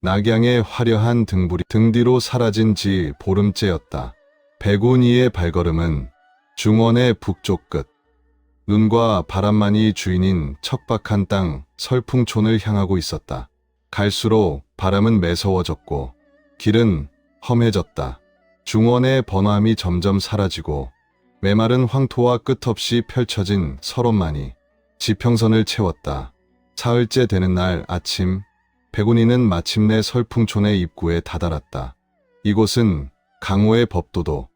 낙양의 화려한 등불이 등 뒤로 사라진 지 보름째였다. 백운이의 발걸음은 중원의 북쪽 끝, 눈과 바람만이 주인인 척박한 땅 설풍촌을 향하고 있었다. 갈수록 바람은 매서워졌고 길은 험해졌다. 중원의 번화함이 점점 사라지고 메마른 황토와 끝없이 펼쳐진 서론만이 지평선을 채웠다. 사흘째 되는 날 아침, 백운이는 마침내 설풍촌의 입구에 다다랐다. 이곳은 강호의 법도도,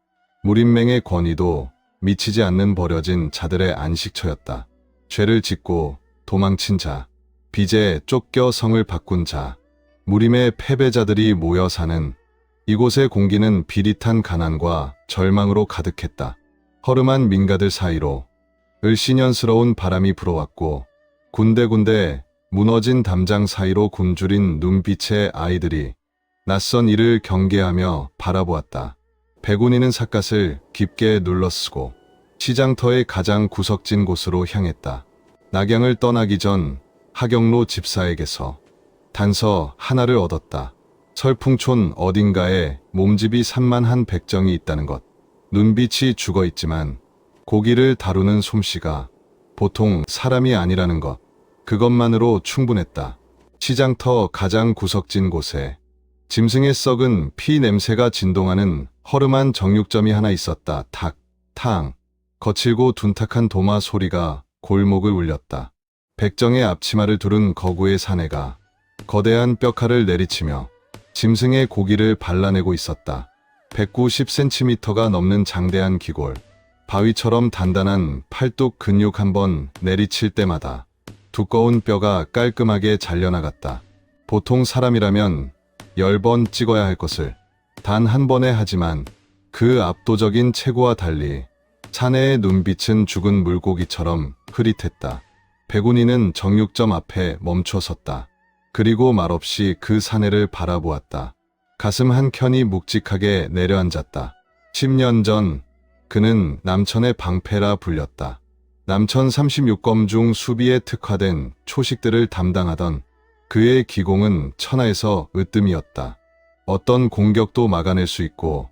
무린맹의 권위도 미치지 않는 버려진 자들의 안식처였다. 죄를 짓고 도망친 자, 빚에 쫓겨 성을 바꾼 자, 무림의 패배자들이 모여 사는 이곳의 공기는 비릿한 가난과 절망으로 가득했다. 허름한 민가들 사이로 을씨년스러운 바람이 불어왔고 군데군데 무너진 담장 사이로 굶주린 눈빛의 아이들이 낯선 이를 경계하며 바라보았다. 백운이는 삿갓을 깊게 눌러쓰고 시장터의 가장 구석진 곳으로 향했다. 낙양을 떠나기 전 하경로 집사에게서 단서 하나를 얻었다. 설풍촌 어딘가에 몸집이 산만한 백정이 있다는 것. 눈빛이 죽어있지만 고기를 다루는 솜씨가 보통 사람이 아니라는 것. 그것만으로 충분했다. 시장터 가장 구석진 곳에 짐승의 썩은 피 냄새가 진동하는 허름한 정육점이 하나 있었다. 탁, 탕. 거칠고 둔탁한 도마 소리가 골목을 울렸다. 백정의 앞치마를 두른 거구의 사내가 거대한 뼈칼을 내리치며 짐승의 고기를 발라내고 있었다. 190cm가 넘는 장대한 기골, 바위처럼 단단한 팔뚝 근육 한 번 내리칠 때마다 두꺼운 뼈가 깔끔하게 잘려나갔다. 보통 사람이라면 10번 찍어야 할 것을 단 한 번에 하지만 그 압도적인 체구와 달리 사내의 눈빛은 죽은 물고기처럼 흐릿했다. 백운이는 정육점 앞에 멈춰 섰다. 그리고 말없이 그 사내를 바라보았다. 가슴 한켠이 묵직하게 내려앉았다. 10년 전 그는 남천의 방패라 불렸다. 남천 36검 중 수비에 특화된 초식들을 담당하던 그의 기공은 천하에서 으뜸이었다. 어떤 공격도 막아낼 수 있고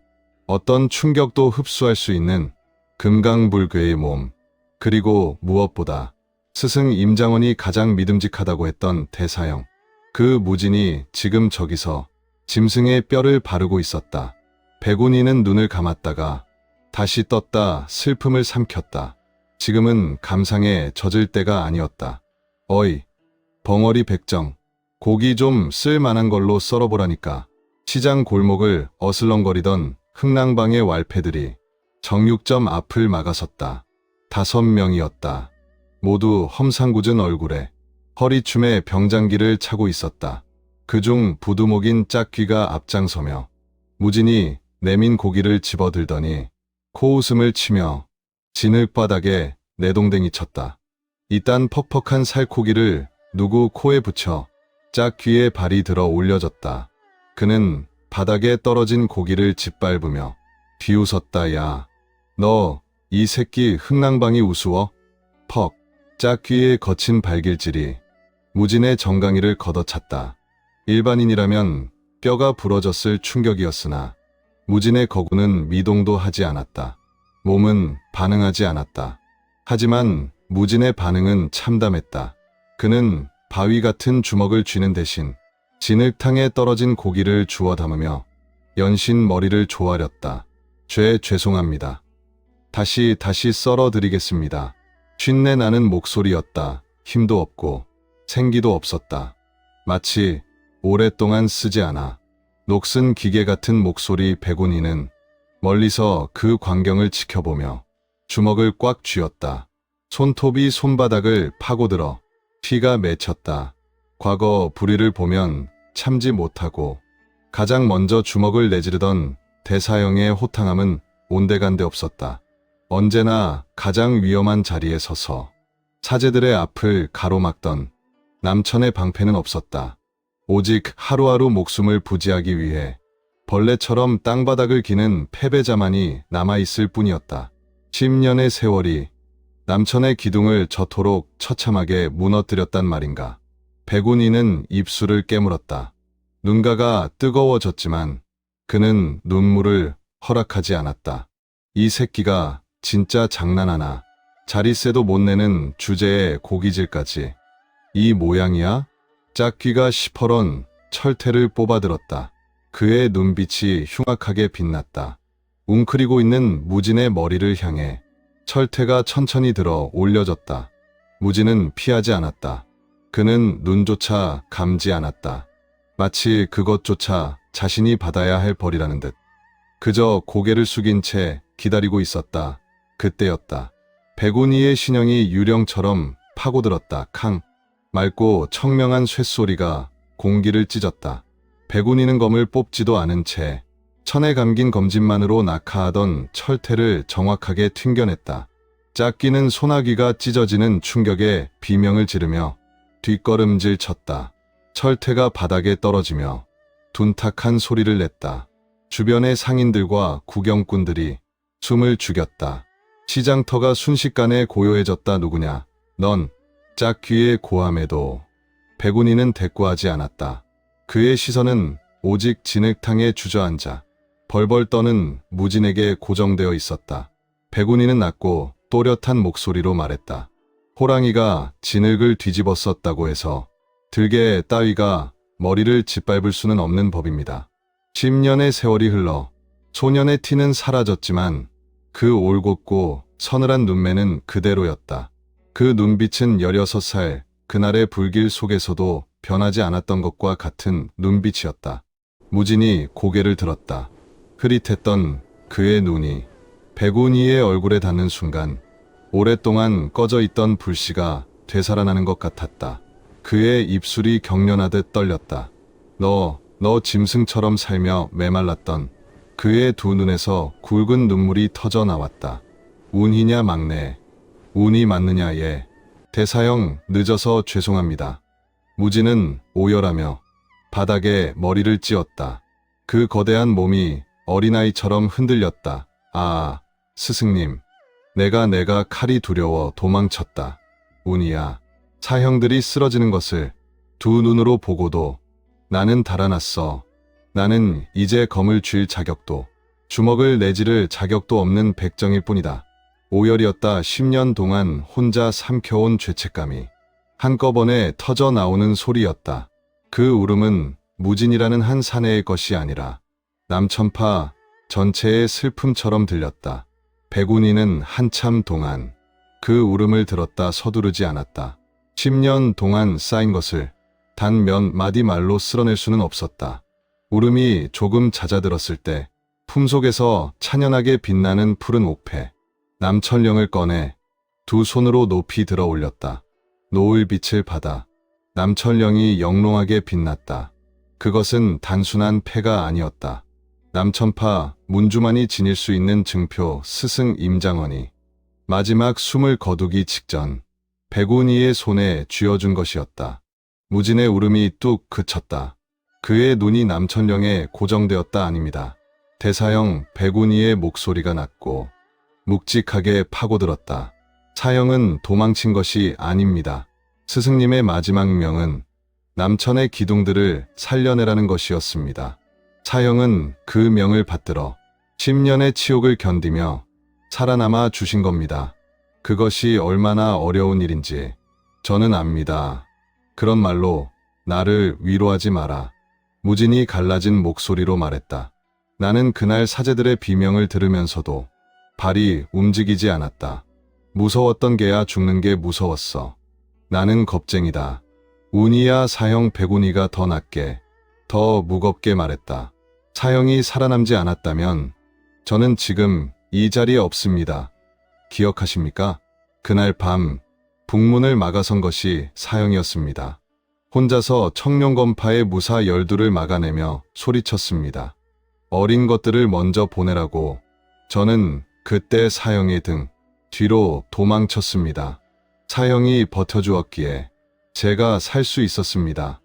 어떤 충격도 흡수할 수 있는 금강불괴의 몸, 그리고 무엇보다 스승 임장원이 가장 믿음직하다고 했던 대사형. 그 무진이 지금 저기서 짐승의 뼈를 바르고 있었다. 백운이는 눈을 감았다가 다시 떴다. 슬픔을 삼켰다. 지금은 감상에 젖을 때가 아니었다. 어이, 벙어리 백정, 고기 좀 쓸만한 걸로 썰어보라니까. 시장 골목을 어슬렁거리던 흥랑방의 왈패들이 정육점 앞을 막아섰다. 5명이었다. 모두 험상궂은 얼굴에 허리춤에 병장기를 차고 있었다. 그중 부두목인 짝귀가 앞장서며 무진이 내민 고기를 집어들더니 코웃음을 치며 진흙바닥에 내동댕이 쳤다. 이딴 퍽퍽한 살코기를 누구 코에 붙여 짝귀에 발이 들어 올려졌다. 그는 바닥에 떨어진 고기를 짓밟으며 비웃었다. 야, 너 이 새끼 흥랑방이 우스워? 퍽. 짝귀의 거친 발길질이 무진의 정강이를 걷어찼다. 일반인이라면 뼈가 부러졌을 충격이었으나 무진의 거구는 미동도 하지 않았다. 몸은 반응하지 않았다. 하지만 무진의 반응은 참담했다. 그는 바위 같은 주먹을 쥐는 대신 진흙탕에 떨어진 고기를 주워 담으며 연신 머리를 조아렸다. 죄송합니다. 다시 썰어드리겠습니다. 쉰내 나는 목소리였다. 힘도 없고 생기도 없었다. 마치 오랫동안 쓰지 않아 녹슨 기계 같은 목소리. 백운이는 멀리서 그 광경을 지켜보며 주먹을 꽉 쥐었다. 손톱이 손바닥을 파고들어 피가 맺혔다. 과거 불의를 보면 참지 못하고 가장 먼저 주먹을 내지르던 대사형의 호탕함은 온데간데 없었다. 언제나 가장 위험한 자리에 서서 사제들의 앞을 가로막던 남천의 방패는 없었다. 오직 하루하루 목숨을 부지하기 위해 벌레처럼 땅바닥을 기는 패배자만이 남아있을 뿐이었다. 10년의 세월이 남천의 기둥을 저토록 처참하게 무너뜨렸단 말인가. 백운이는 입술을 깨물었다. 눈가가 뜨거워졌지만 그는 눈물을 허락하지 않았다. 이 새끼가 진짜 장난하나. 자릿세도 못 내는 주제에 고기질까지. 이 모양이야? 짝귀가 시퍼런 철퇴를 뽑아들었다. 그의 눈빛이 흉악하게 빛났다. 웅크리고 있는 무진의 머리를 향해 철퇴가 천천히 들어 올려졌다. 무진은 피하지 않았다. 그는 눈조차 감지 않았다. 마치 그것조차 자신이 받아야 할 벌이라는 듯. 그저 고개를 숙인 채 기다리고 있었다. 그때였다. 백운이의 신형이 유령처럼 파고들었다. 캉. 맑고 청명한 쇳소리가 공기를 찢었다. 백운이는 검을 뽑지도 않은 채 천에 감긴 검짓만으로 낙하하던 철퇴를 정확하게 튕겨냈다. 짝귀는 소나기가 찢어지는 충격에 비명을 지르며 뒷걸음질 쳤다. 철퇴가 바닥에 떨어지며 둔탁한 소리를 냈다. 주변의 상인들과 구경꾼들이 숨을 죽였다. 시장터가 순식간에 고요해졌다. 누구냐? 넌. 짝귀의 고함에도 백운이는 대꾸하지 않았다. 그의 시선은 오직 진흙탕에 주저앉아 벌벌 떠는 무진에게 고정되어 있었다. 백운이는 낮고 또렷한 목소리로 말했다. 호랑이가 진흙을 뒤집었었다고 해서 들개 따위가 머리를 짓밟을 수는 없는 법입니다. 10년의 세월이 흘러 소년의 티는 사라졌지만 그 올곧고 서늘한 눈매는 그대로였다. 그 눈빛은 16살 그날의 불길 속에서도 변하지 않았던 것과 같은 눈빛이었다. 무진이 고개를 들었다. 흐릿했던 그의 눈이 백운이의 얼굴에 닿는 순간 오랫동안 꺼져 있던 불씨가 되살아나는 것 같았다. 그의 입술이 경련하듯 떨렸다. 너 짐승처럼 살며 메말랐던 그의 두 눈에서 굵은 눈물이 터져 나왔다. 운이냐 막내. 운이 맞느냐 예. 대사형 늦어서 죄송합니다. 무진은 오열하며 바닥에 머리를 찧었다. 그 거대한 몸이 어린아이처럼 흔들렸다. 아, 스승님. 내가 칼이 두려워 도망쳤다. 운이야. 사형들이 쓰러지는 것을 두 눈으로 보고도 나는 달아났어. 나는 이제 검을 쥘 자격도 주먹을 내지를 자격도 없는 백정일 뿐이다. 오열이었다. 10년 동안 혼자 삼켜온 죄책감이 한꺼번에 터져 나오는 소리였다. 그 울음은 무진이라는 한 사내의 것이 아니라 남천파 전체의 슬픔처럼 들렸다. 백운이는 한참 동안 그 울음을 들었다 서두르지 않았다. 10년 동안 쌓인 것을 단 몇 마디 말로 쓸어낼 수는 없었다. 울음이 조금 잦아들었을 때 품속에서 찬연하게 빛나는 푸른 옥패 남천령을 꺼내 두 손으로 높이 들어 올렸다. 노을빛을 받아 남천령이 영롱하게 빛났다. 그것은 단순한 패가 아니었다. 남천파 문주만이 지닐 수 있는 증표 스승 임장원이 마지막 숨을 거두기 직전 백운이의 손에 쥐어준 것이었다. 무진의 울음이 뚝 그쳤다. 그의 눈이 남천령에 고정되었다. 아닙니다. 대사형 백운이의 목소리가 낮고 묵직하게 파고들었다. 사형은 도망친 것이 아닙니다. 스승님의 마지막 명은 남천의 기둥들을 살려내라는 것이었습니다. 사형은 그 명을 받들어 10년의 치욕을 견디며 살아남아 주신 겁니다. 그것이 얼마나 어려운 일인지 저는 압니다. 그런 말로 나를 위로하지 마라. 무진이 갈라진 목소리로 말했다. 나는 그날 사제들의 비명을 들으면서도 발이 움직이지 않았다. 무서웠던 게야 죽는 게 무서웠어. 나는 겁쟁이다. 운이야. 사형 백운이가 더 낫게, 더 무겁게 말했다. 사형이 살아남지 않았다면 저는 지금 이 자리에 없습니다. 기억하십니까? 그날 밤 북문을 막아선 것이 사형이었습니다. 혼자서 청룡검파의 무사 12를 막아내며 소리쳤습니다. 어린 것들을 먼저 보내라고. 저는 그때 사형의 등 뒤로 도망쳤습니다. 사형이 버텨주었기에 제가 살 수 있었습니다.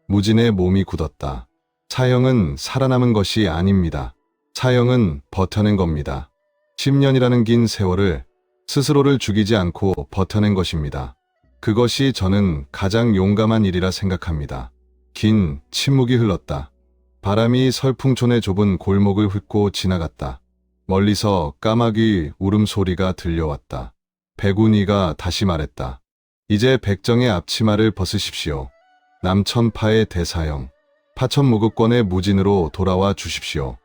무진의 몸이 굳었다. 사형은 살아남은 것이 아닙니다. 사형은 버텨낸 겁니다. 10년이라는 긴 세월을 스스로를 죽이지 않고 버텨낸 것입니다. 그것이 저는 가장 용감한 일이라 생각합니다. 긴 침묵이 흘렀다. 바람이 설풍촌의 좁은 골목을 훑고 지나갔다. 멀리서 까마귀 울음소리가 들려왔다. 백운이가 다시 말했다. 이제 백정의 앞치마를 벗으십시오. 남천파의 대사형, 파천무급권의 무진으로 돌아와 주십시오.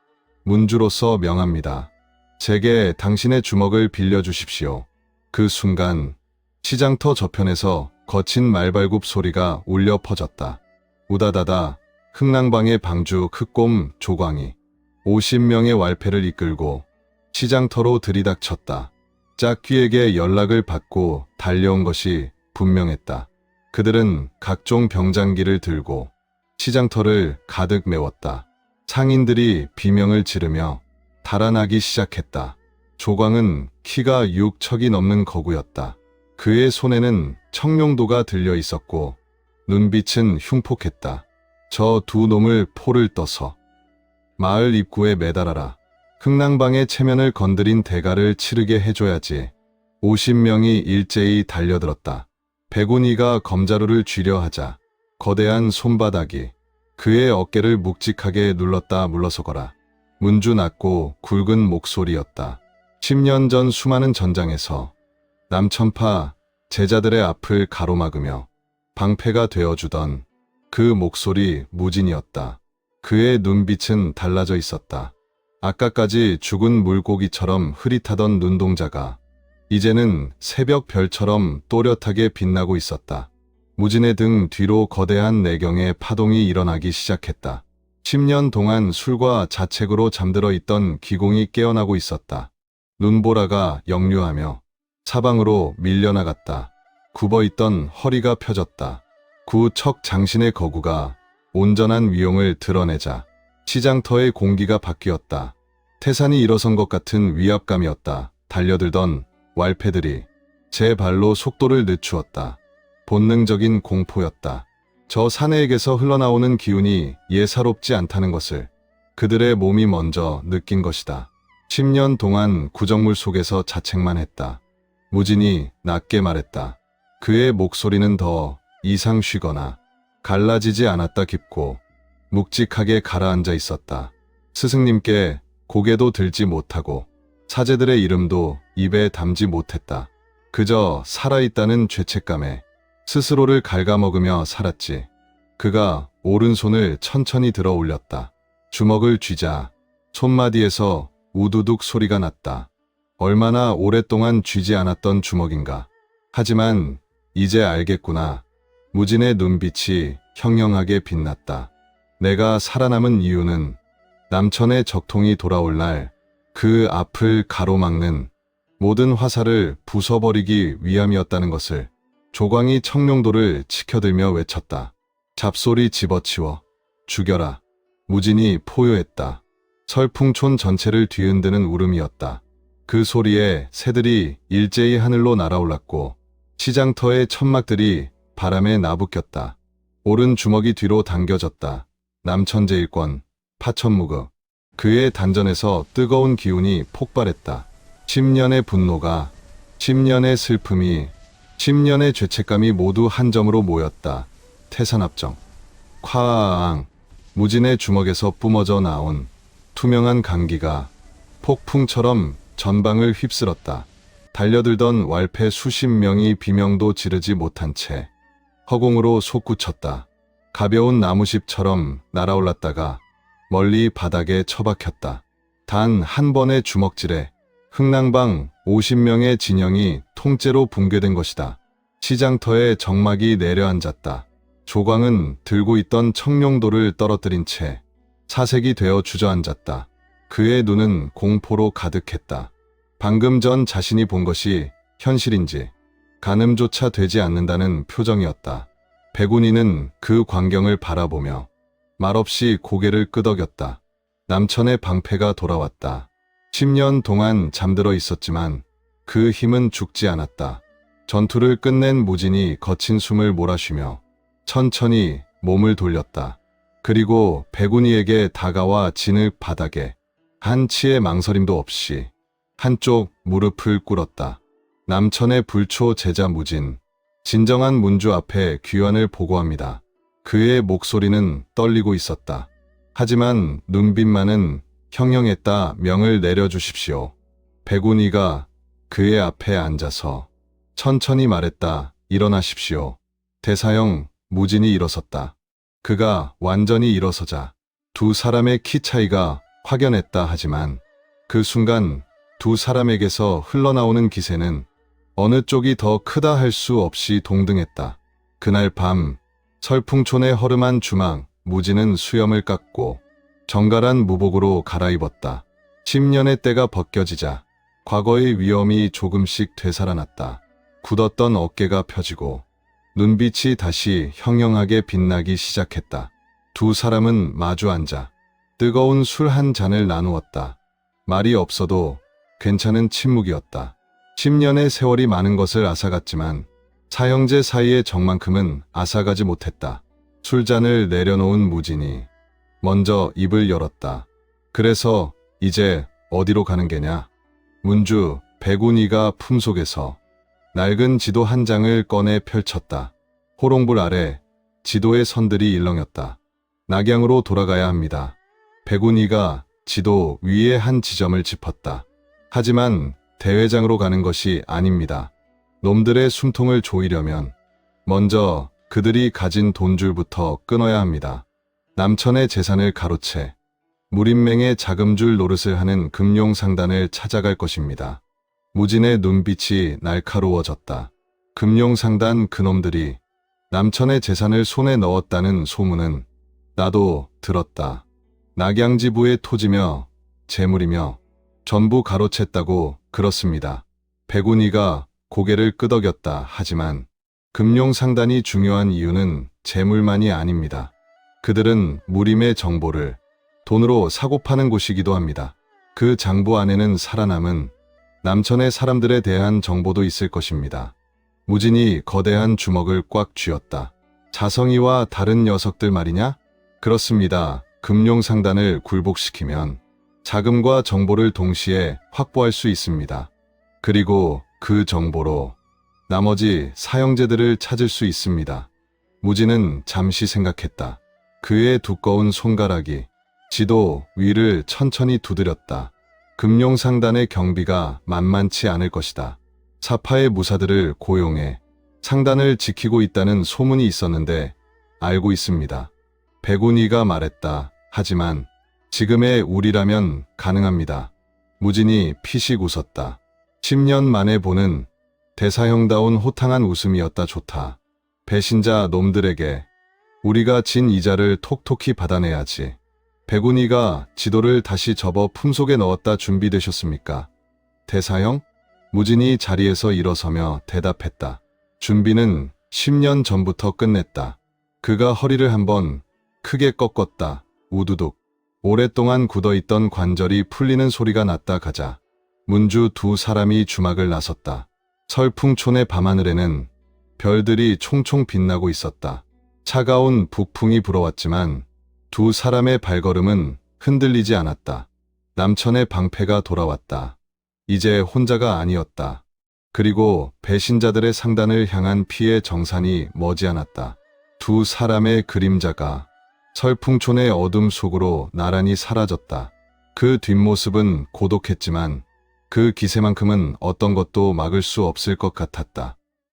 문주로서 명합니다. 제게 당신의 주먹을 빌려주십시오. 그 순간 시장터 저편에서 거친 말발굽 소리가 울려 퍼졌다. 우다다다 흥랑방의 방주 흑곰 조광이 50명의 왈패를 이끌고 시장터로 들이닥쳤다. 짝귀에게 연락을 받고 달려온 것이 분명했다. 그들은 각종 병장기를 들고 시장터를 가득 메웠다. 상인들이 비명을 지르며 달아나기 시작했다. 조광은 키가 6척이 넘는 거구였다. 그의 손에는 청룡도가 들려 있었고 눈빛은 흉폭했다. 저 두 놈을 포를 떠서 마을 입구에 매달아라. 흥랑방의 체면을 건드린 대가를 치르게 해줘야지. 50명이 일제히 달려들었다. 백운이가 검자루를 쥐려 하자 거대한 손바닥이 그의 어깨를 묵직하게 눌렀다 물러서거라. 문주 낮고 굵은 목소리였다. 10년 전 수많은 전장에서 남천파 제자들의 앞을 가로막으며 방패가 되어주던 그 목소리 무진이었다. 그의 눈빛은 달라져 있었다. 아까까지 죽은 물고기처럼 흐릿하던 눈동자가 이제는 새벽 별처럼 또렷하게 빛나고 있었다. 무진의 등 뒤로 거대한 내경의 파동이 일어나기 시작했다. 10년 동안 술과 자책으로 잠들어 있던 기공이 깨어나고 있었다. 눈보라가 역류하며 사방으로 밀려나갔다. 굽어있던 허리가 펴졌다. 구척 장신의 거구가 온전한 위용을 드러내자 시장터의 공기가 바뀌었다. 태산이 일어선 것 같은 위압감이었다. 달려들던 왈패들이 제 발로 속도를 늦추었다. 본능적인 공포였다. 저 사내에게서 흘러나오는 기운이 예사롭지 않다는 것을 그들의 몸이 먼저 느낀 것이다. 10년 동안 구정물 속에서 자책만 했다. 무진이 낮게 말했다. 그의 목소리는 더 이상 쉬거나 갈라지지 않았다. 깊고 묵직하게 가라앉아 있었다. 스승님께 고개도 들지 못하고 사제들의 이름도 입에 담지 못했다. 그저 살아있다는 죄책감에 스스로를 갉아먹으며 살았지. 그가 오른손을 천천히 들어 올렸다. 주먹을 쥐자 손마디에서 우두둑 소리가 났다. 얼마나 오랫동안 쥐지 않았던 주먹인가. 하지만 이제 알겠구나. 무진의 눈빛이 형형하게 빛났다. 내가 살아남은 이유는 남천의 적통이 돌아올 날 그 앞을 가로막는 모든 화살을 부숴버리기 위함이었다는 것을. 조광이 청룡도를 치켜들며 외쳤다. 잡소리 집어치워 죽여라. 무진이 포효했다. 설풍촌 전체를 뒤흔드는 울음이었다. 그 소리에 새들이 일제히 하늘로 날아올랐고 시장터의 천막들이 바람에 나부꼈다. 오른 주먹이 뒤로 당겨졌다. 남천제일권, 파천무급. 그의 단전에서 뜨거운 기운이 폭발했다. 10년의 분노가, 10년의 슬픔이, 10년의 죄책감이 모두 한 점으로 모였다. 태산압정. 쾅! 무진의 주먹에서 뿜어져 나온 투명한 강기가 폭풍처럼 전방을 휩쓸었다. 달려들던 왈패 수십 명이 비명도 지르지 못한 채 허공으로 솟구쳤다. 가벼운 나무십처럼 날아올랐다가 멀리 바닥에 처박혔다. 단 한 번의 주먹질에 흥랑방 50명의 진영이 통째로 붕괴된 것이다. 시장터에 적막이 내려앉았다. 조광은 들고 있던 청룡도를 떨어뜨린 채 사색이 되어 주저앉았다. 그의 눈은 공포로 가득했다. 방금 전 자신이 본 것이 현실인지 가늠조차 되지 않는다는 표정이었다. 백운이는 그 광경을 바라보며 말없이 고개를 끄덕였다. 남천의 방패가 돌아왔다. 10년 동안 잠들어 있었지만 그 힘은 죽지 않았다. 전투를 끝낸 무진이 거친 숨을 몰아쉬며 천천히 몸을 돌렸다. 그리고 백운이에게 다가와 진흙 바닥에 한치의 망설임도 없이 한쪽 무릎을 꿇었다. 남천의 불초 제자 무진, 진정한 문주 앞에 귀환을 보고합니다. 그의 목소리는 떨리고 있었다. 하지만 눈빛만은 형형했다. 명을 내려주십시오. 백운이가 그의 앞에 앉아서 천천히 말했다. 일어나십시오. 대사형 무진이 일어섰다. 그가 완전히 일어서자 두 사람의 키 차이가 확연했다. 하지만 그 순간 두 사람에게서 흘러나오는 기세는 어느 쪽이 더 크다 할 수 없이 동등했다. 그날 밤 설풍촌의 허름한 주막, 무진은 수염을 깎고 정갈한 무복으로 갈아입었다. 10년의 때가 벗겨지자 과거의 위엄이 조금씩 되살아났다. 굳었던 어깨가 펴지고 눈빛이 다시 형형하게 빛나기 시작했다. 두 사람은 마주 앉아 뜨거운 술 한 잔을 나누었다. 말이 없어도 괜찮은 침묵이었다. 10년의 세월이 많은 것을 앗아갔지만 사형제 사이의 정만큼은 앗아가지 못했다. 술잔을 내려놓은 무진이 먼저 입을 열었다. 그래서 이제 어디로 가는 게냐? 문주 백운이가 품속에서 낡은 지도 한 장을 꺼내 펼쳤다. 호롱불 아래 지도의 선들이 일렁였다. 낙양으로 돌아가야 합니다. 백운이가 지도 위에 한 지점을 짚었다. 하지만 대회장으로 가는 것이 아닙니다. 놈들의 숨통을 조이려면 먼저 그들이 가진 돈줄부터 끊어야 합니다. 남천의 재산을 가로채 무림맹의 자금줄 노릇을 하는 금룡상단을 찾아갈 것입니다. 무진의 눈빛이 날카로워졌다. 금룡상단 그놈들이 남천의 재산을 손에 넣었다는 소문은 나도 들었다. 낙양지부의 토지며 재물이며 전부 가로챘다고 그렇습니다. 백운이가 고개를 끄덕였다. 하지만 금룡상단이 중요한 이유는 재물만이 아닙니다. 그들은 무림의 정보를 돈으로 사고 파는 곳이기도 합니다. 그 장부 안에는 살아남은 남천의 사람들에 대한 정보도 있을 것입니다. 무진이 거대한 주먹을 꽉 쥐었다. 자성이와 다른 녀석들 말이냐? 그렇습니다. 금룡상단을 굴복시키면 자금과 정보를 동시에 확보할 수 있습니다. 그리고 그 정보로 나머지 사형제들을 찾을 수 있습니다. 무진은 잠시 생각했다. 그의 두꺼운 손가락이 지도 위를 천천히 두드렸다. 금룡상단의 경비가 만만치 않을 것이다. 사파의 무사들을 고용해 상단을 지키고 있다는 소문이 있었는데 알고 있습니다. 백운이가 말했다. 하지만 지금의 우리라면 가능합니다. 무진이 피식 웃었다. 10년 만에 보는 대사형다운 호탕한 웃음이었다. 좋다. 배신자 놈들에게 우리가 진 이자를 톡톡히 받아내야지. 백운이가 지도를 다시 접어 품속에 넣었다. 준비되셨습니까? 대사형? 무진이 자리에서 일어서며 대답했다. 준비는 10년 전부터 끝냈다. 그가 허리를 한번 크게 꺾었다. 우두둑. 오랫동안 굳어있던 관절이 풀리는 소리가 났다. 가자. 문주 두 사람이 주막을 나섰다. 설풍촌의 밤하늘에는 별들이 총총 빛나고 있었다. 차가운 북풍이 불어왔지만 두 사람의 발걸음은 흔들리지 않았다. 남천의 방패가 돌아왔다. 이제 혼자가 아니었다. 그리고 배신자들의 상단을 향한 피의 정산이 머지않았다. 두 사람의 그림자가 설풍촌의 어둠 속으로 나란히 사라졌다. 그 뒷모습은 고독했지만 그 기세만큼은 어떤 것도 막을 수 없을 것 같았다.